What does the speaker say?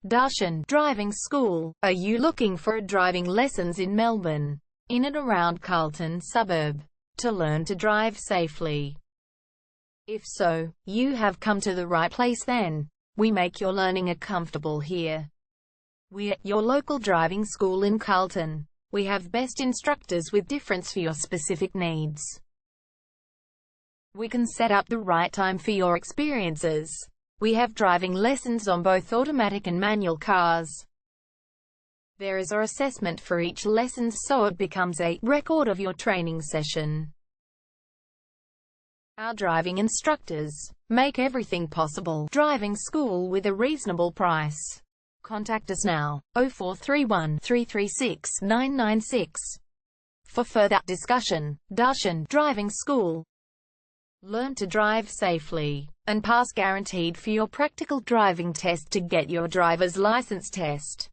Darshan Driving School. Are you looking for driving lessons in Melbourne, in and around Carlton suburb, to learn to drive safely? If so, you have come to the right place then. We make your learning comfortable here. We're your local driving school in Carlton. We have best instructors with difference for your specific needs. We can set up the right time for your experiences. We have driving lessons on both automatic and manual cars. There is an assessment for each lesson, so it becomes a record of your training session. Our driving instructors make everything possible. Driving school with a reasonable price. Contact us now, 0431 336 996. For further discussion. Darshan Driving School. Learn to drive safely and pass guaranteed for your practical driving test to get your driver's license test.